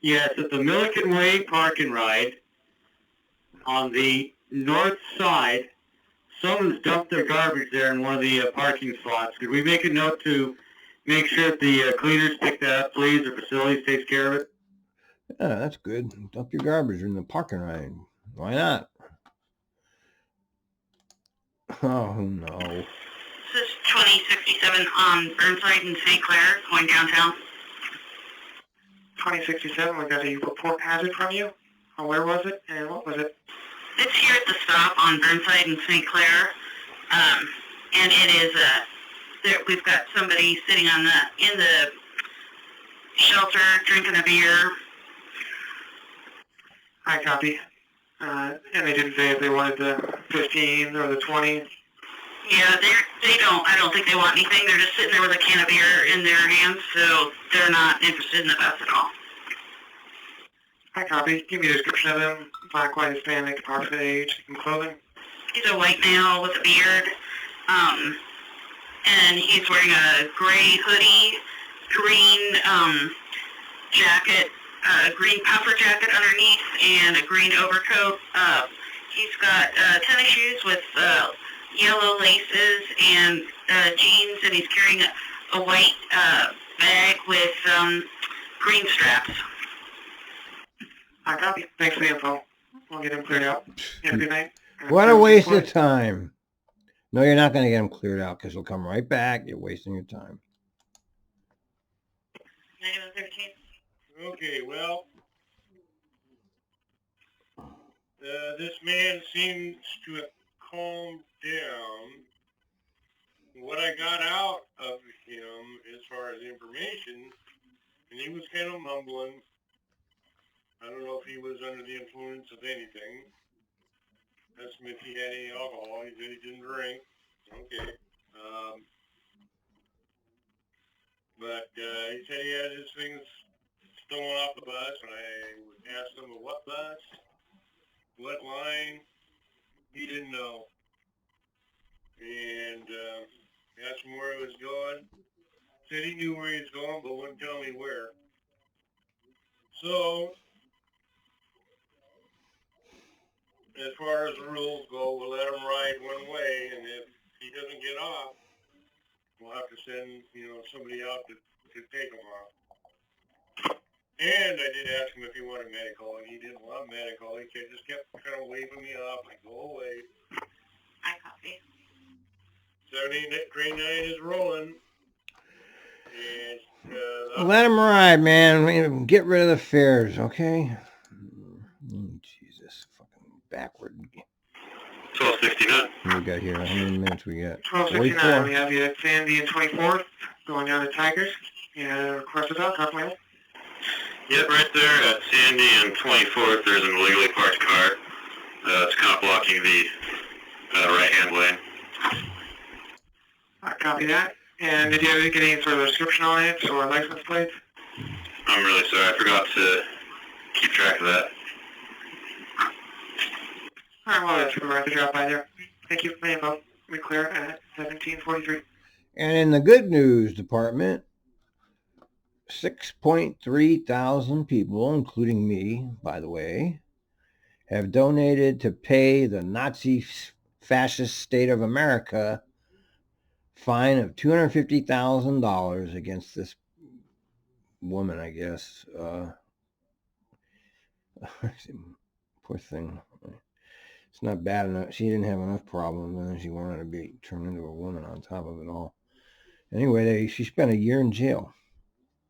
Speaker 5: Yes, at the Milliken Way Park and Ride, on the north side, someone's dumped their garbage there in one of the parking slots. Could we make a note to make sure that the cleaners pick that up, please, or facilities takes care of it?
Speaker 1: Yeah, that's good. Dump your garbage in the parking lot. Why not? Oh, no.
Speaker 6: This is 2067 on Burnside and St. Clair, going downtown.
Speaker 5: 2067, we got a report hazard from you. Where was it, and what was it?
Speaker 6: It's here at the stop on Burnside and St. Clair, and it is we've got somebody sitting in the shelter drinking a beer.
Speaker 5: I copy. And they didn't say if they wanted the 15 or the 20.
Speaker 6: Yeah, I don't think they want anything. They're just sitting there with a can of beer in their hands, so they're not interested in the bus at all.
Speaker 5: I copy. Give me a description of him. Black, white, Hispanic, approximate age, and clothing.
Speaker 6: He's a white male with a beard, and he's wearing a gray hoodie, green jacket, green puffer jacket underneath, and a green overcoat. He's got tennis shoes with yellow laces and jeans, and he's carrying a white bag with green straps.
Speaker 5: I copy. Thanks for the info. We'll get him cleared out. Have a good night.
Speaker 1: What a waste of time. No, you're not going to get them cleared out because they'll come right back. You're wasting your time.
Speaker 6: 9113.
Speaker 3: Okay, well, this man seems to have calmed down. What I got out of him as far as information, and he was kind of mumbling. I don't know if he was under the influence of anything. Asked him if he had any alcohol. He said he didn't drink. Okay. But he said he had his things stolen off the bus, and I asked him what bus, what line. He didn't know. And asked him where he was going. Said he knew where he was going, but wouldn't tell me where. So, as far as the rules go, we'll let him ride one way, and if he doesn't get off, we'll have to send, somebody out to take him off. And I did ask him if he wanted medical, and he didn't want medical. He just kept kind of waving me off, like, go away.
Speaker 6: I copy.
Speaker 3: 79 is rolling. And,
Speaker 1: Let him ride, man. Get rid of the fares, okay? Jesus, fucking backward.
Speaker 2: 1269.
Speaker 1: What we got here? How many minutes we got?
Speaker 5: 1269. We have you at Sandy and 24th, going down to Tigers. Yeah, request it out, copy.
Speaker 2: Yep, right there at Sandy and 24th, there's an illegally parked car. It's kind of blocking the right-hand lane.
Speaker 5: I copy that. And did you get any sort of description on it or license plates?
Speaker 2: I'm really sorry, I forgot to keep track of that.
Speaker 5: All right, well, that's right to drop by there. Thank you for the info. We clear at 1743.
Speaker 1: And in the good news department, 6.3 thousand people, including me, by the way, have donated to pay the Nazi fascist state of America fine of $250,000 against woman, I guess. Poor thing. It's not bad enough. She didn't have enough problems, and then she wanted to be turned into a woman on top of it all. Anyway, she spent a year in jail,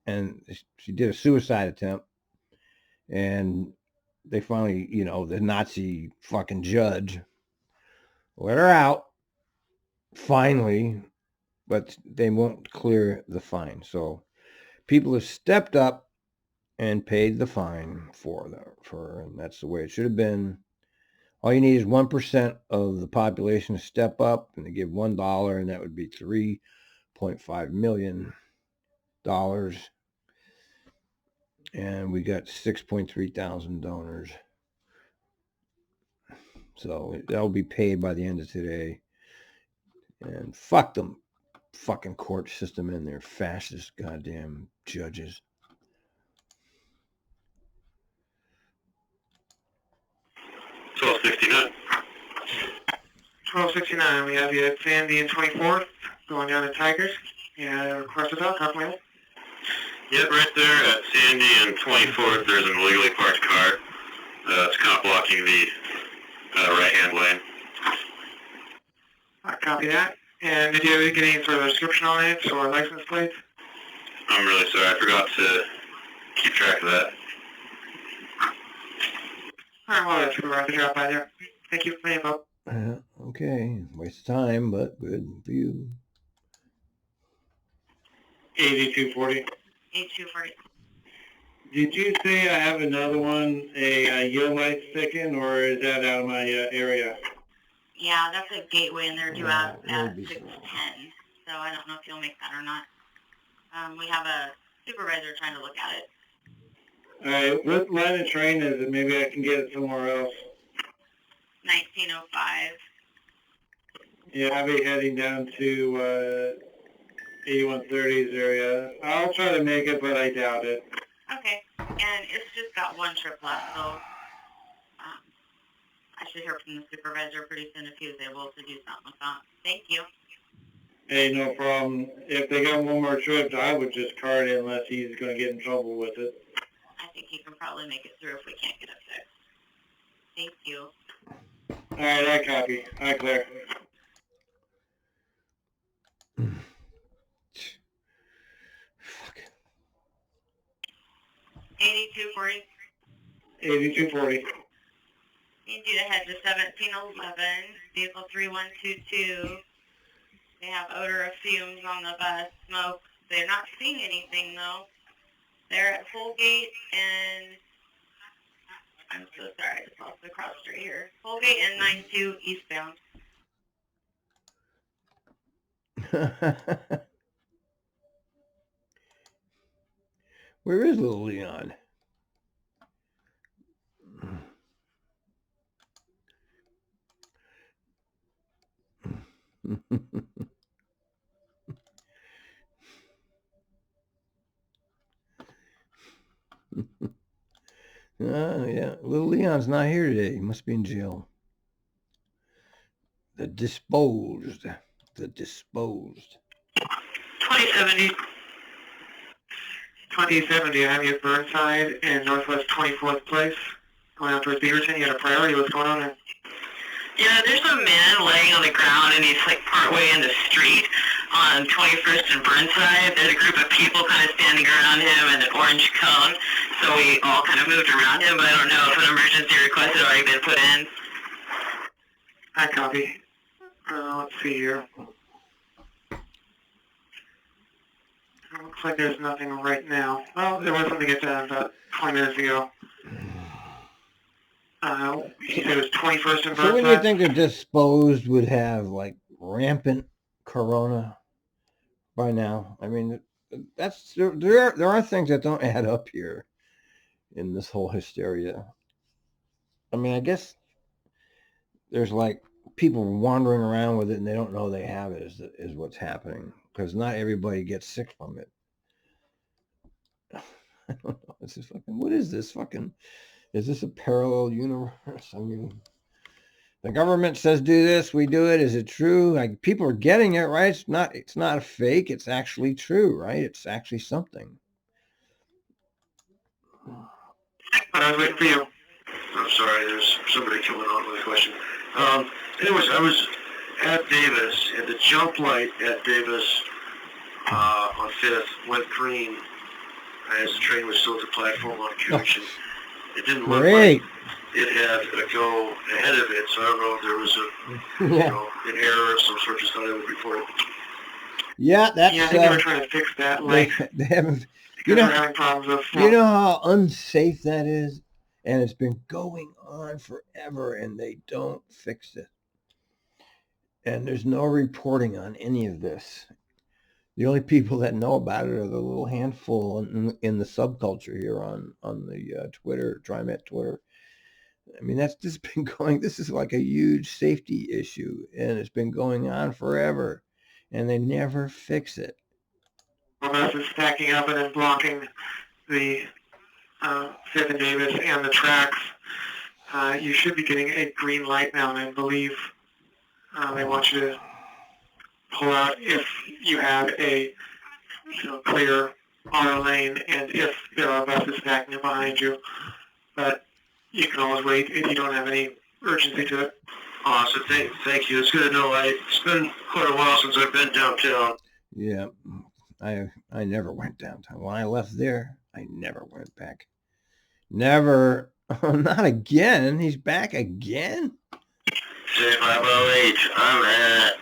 Speaker 1: and she did a suicide attempt, and they finally, the Nazi fucking judge let her out, finally, but they won't clear the fine. So people have stepped up and paid the fine for her, and that's the way it should have been. All you need is 1% of the population to step up, and they give $1, and that would be $3.5 million. And we got 6.3 thousand donors. So that'll be paid by the end of today. And fuck them fucking court system and their fascist goddamn judges.
Speaker 2: $12.69.
Speaker 5: 1269, we have you at Sandy and 24th, going down to Tigers. Yeah, request is out, talk later.
Speaker 2: Yep, right there at Sandy and 24th, there's an illegally parked car. It's kind of blocking the right-hand lane.
Speaker 5: I copy that. And did you get any sort of description on it or license plates?
Speaker 2: I'm really sorry, I forgot to keep track of that.
Speaker 5: All right, well, that's we're going to drop by there. Thank you for the info.
Speaker 1: Okay, waste of time, but good for you.
Speaker 7: 8240.
Speaker 4: 8240.
Speaker 7: Did you say I have another one, a yield light sticking, or is that out of my area?
Speaker 4: Yeah, that's a gateway, and they're due out at 6:10.
Speaker 1: Maybe
Speaker 4: So I don't know if you'll make that or not. We have a supervisor trying to look at it.
Speaker 7: All right, what line of train is it? Maybe I can get it somewhere else.
Speaker 4: 1905.
Speaker 7: Yeah, I'll be heading down to 8130's area. I'll try to make it, but I doubt it.
Speaker 4: Okay, and it's just got one trip left, so I should hear from the supervisor pretty soon if he was able to do something with that. Thank you.
Speaker 7: Hey, no problem. If they got one more trip, I would just cart it unless he's going to get in trouble with it.
Speaker 4: I think he can probably make it through if we can't get it fixed. Thank you.
Speaker 7: All right, I copy. I clear.
Speaker 1: Fuck.
Speaker 4: 8240.
Speaker 7: 8240.
Speaker 4: You need to head to 1711, vehicle 3122. They have odor of fumes on the bus, smoke. They're not seeing anything, though. They're at Holgate and... I'm so sorry, I just lost the cross street here. Holgate and 92 eastbound.
Speaker 1: Where is little Leon? Yeah, little Leon's not here today. He must be in jail. The disposed.
Speaker 5: 2070. 2070, I have you at Burnside and Northwest 24th Place. Going out towards Beaverton, you got a priority. What's going on there?
Speaker 6: Yeah, there's a man laying on the ground, and he's like partway in the street on 21st and Burnside. There's a group of people kind of standing around him in an orange cone, so we all kind of moved around him, but I don't know if an emergency request had already been put in.
Speaker 5: I copy. Let's see here. Looks like there's nothing right now. Well, there was something about 20 minutes ago. He said it was 21st and Burnside.
Speaker 1: So when you think the disposed would have like rampant corona by now? I mean, that's there are things that don't add up here in this whole hysteria. I mean, I guess there's like people wandering around with it and they don't know they have it is what's happening, because not everybody gets sick from it. I don't know. It's just fucking, what is this fucking, is this a parallel universe? I mean, the government says do this, we do it. Is it true? Like, people are getting it, right? It's not a fake. It's actually true, right? It's actually something.
Speaker 5: But I was waiting for you.
Speaker 8: I'm sorry, there's somebody coming on with a question. Anyways, I was at Davis, and the jump light at Davis on 5th went green as the train was still at the platform on connection. It didn't look like it had a go ahead of it, so I don't know if there was an error of some sort. Just thought I would report it.
Speaker 1: Yeah, that's.
Speaker 5: Yeah, I think they were trying to fix that. Like,
Speaker 1: they haven't.
Speaker 5: Because they're having problems with.
Speaker 1: You know how unsafe that is, and it's been going on forever, and they don't fix it. And there's no reporting on any of this. The only people that know about it are the little handful in the subculture here on the Twitter, TRIMET Twitter. I mean, that's just been going. This is like a huge safety issue, and it's been going on forever, and they never fix it.
Speaker 5: Well, this is stacking up and then blocking the 5th and Davis and the tracks. You should be getting a green light now, and I believe they want you to pull out if you have a clear auto lane and if there are buses stacking up behind you. But you can always wait if you don't have any urgency to it.
Speaker 8: Awesome. Thank you. It's good to know. It's been quite a while since I've been downtown.
Speaker 1: Yeah, I never went downtown. When I left there, I never went back. Never. Oh, not again. He's back again?
Speaker 2: Say 508. I'm at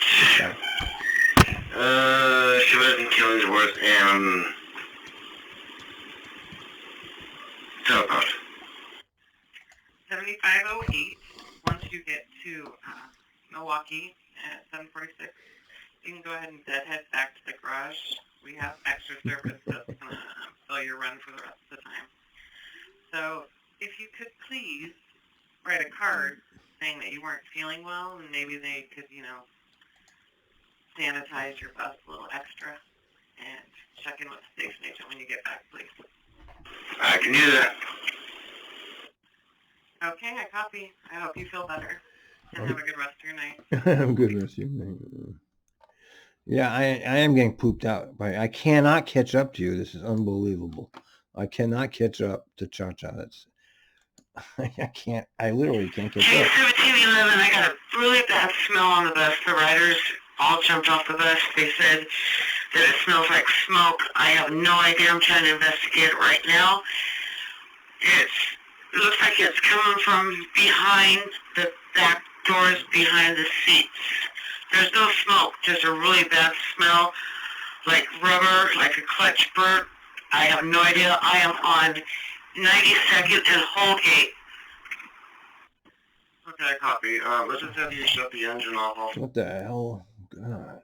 Speaker 2: Chavez and Killingsworth and Telepost.
Speaker 4: 7508. Once you get to Milwaukee at 746, you can go ahead and deadhead back to the garage. We have extra service that's going to fill your run for the rest of the time. So if you could please write a card saying that you weren't feeling well, and maybe they could, sanitize your bus a little extra, and check in with the station agent when you get back, please.
Speaker 2: I can do that.
Speaker 4: Okay, I copy. I hope you feel better, and have a good rest of your night.
Speaker 1: Have a good rest of your night. Yeah, I am getting pooped out. But I cannot catch up to you. This is unbelievable. I cannot catch up to Cha-Cha. I can't. I literally can't catch up.
Speaker 6: 1711, I got a really bad smell on the bus. The riders all jumped off the bus. They said that it smells like smoke. I have no idea. I'm trying to investigate it right now. It looks like it's coming from behind the back doors, behind the seats. There's no smoke, just a really bad smell, like rubber, like a clutch burnt. I have no idea. I am on 92nd and Holgate.
Speaker 3: Okay, copy. Let's just have you shut the engine off.
Speaker 1: What the hell? God.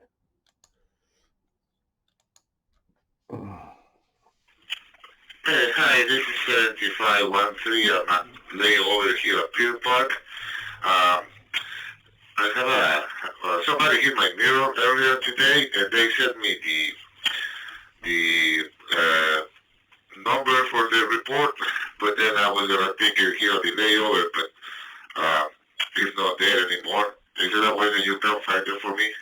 Speaker 2: Hi, this is 7513. I'm at layover here at Pier Park. I have somebody hit my mirror earlier today, and they sent me the number for the report, but then I was going to take it here at the layover, but it's not there anymore. Is there a way that you can find it for me?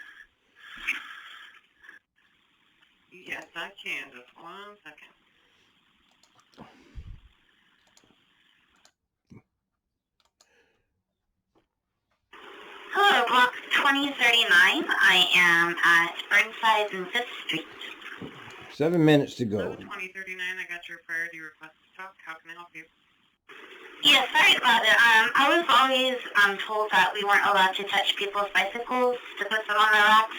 Speaker 4: Yes, I can. Just 1 second.
Speaker 6: Hello, block 2039. I am at Burnside and 5th Street.
Speaker 1: 7 minutes to go.
Speaker 4: 2039, I got your priority request to talk. How can I help you?
Speaker 6: Yeah, sorry about it. I was always told that we weren't allowed to touch people's bicycles to put them on their racks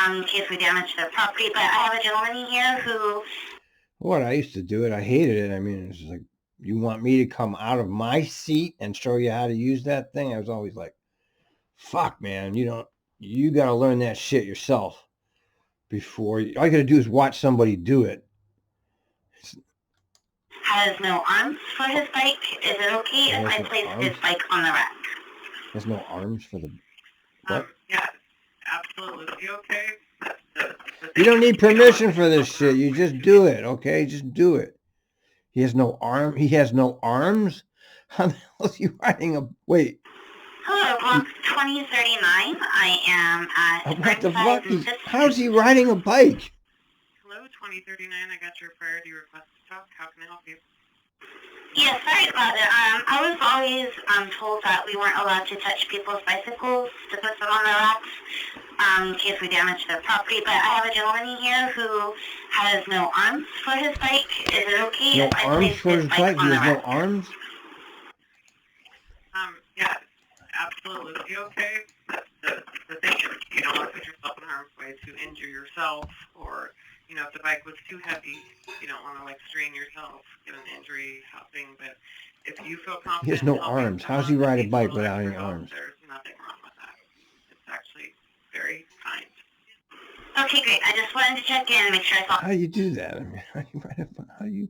Speaker 6: in case we damage their property, but I have a gentleman here who...
Speaker 1: What, I used to do it. I hated it. I mean, it's like, you want me to come out of my seat and show you how to use that thing? I was always like, fuck, man, you got to learn that shit yourself before all you got to do is watch somebody do it.
Speaker 6: Has no arms for his bike. Is it okay if I place his bike on the rack?
Speaker 1: There's no arms for the what?
Speaker 4: Yeah, absolutely. You okay?
Speaker 1: You don't need permission for this shit. You just do it, okay? Just do it. He has no arm. He has no arms? How the hell is he riding a... Wait.
Speaker 6: Hello, block 2039. I am at...
Speaker 1: What the fuck? How's he riding a bike?
Speaker 4: Hello, 2039. I got your priority request to talk. How can I help you?
Speaker 6: Yeah, sorry about it. I was always told that we weren't allowed to touch people's bicycles to put them on the racks in case we damage their property. But I have a gentleman here who has no arms for his bike. Is it okay
Speaker 1: No
Speaker 6: if I
Speaker 1: arms
Speaker 6: place
Speaker 1: for his bike? He
Speaker 6: on the
Speaker 1: has no
Speaker 6: rack?
Speaker 1: arms?
Speaker 5: Yeah, absolutely okay. The thing is, you don't want to put yourself in harm's way to injure yourself, or, you know, if the bike was too heavy, you don't want to, like, strain yourself, get an injury, something, but if you feel confident...
Speaker 1: He has no arms. How does he ride a bike without any arms?
Speaker 5: There's nothing wrong with that. It's actually very kind.
Speaker 6: Okay, great. I just wanted to check in and make sure I saw...
Speaker 1: How do you do that? I mean, how do you ride a bike? How do you...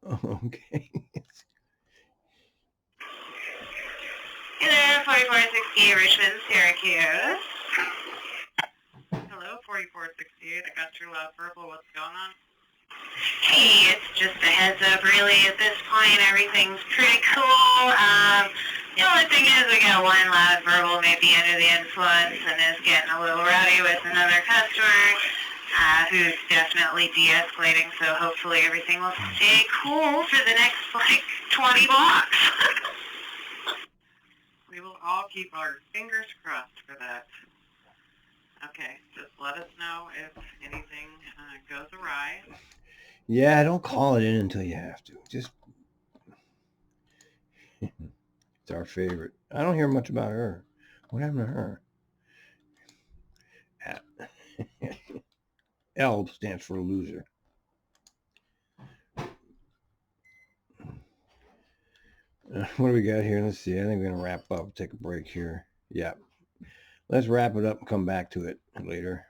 Speaker 1: Oh, okay.
Speaker 4: Hey there, 4468 Richmond, Syracuse.
Speaker 5: Hello, 4468. I got your loud verbal. What's going on?
Speaker 4: Hey, it's just a heads up, really. At this point, everything's pretty cool. The only thing is we got one loud verbal maybe under the influence and is getting a little rowdy with another customer who's definitely de-escalating, so hopefully everything will stay cool for the next, 20 blocks.
Speaker 5: We will all keep our fingers crossed for that. Okay, just let us know if anything goes awry.
Speaker 1: Yeah, don't call it in until you have to. Just... It's our favorite. I don't hear much about her. What happened to her? L stands for loser. What do we got here? Let's see. I think we're going to wrap up. Take a break here. Yeah. Let's wrap it up and come back to it later.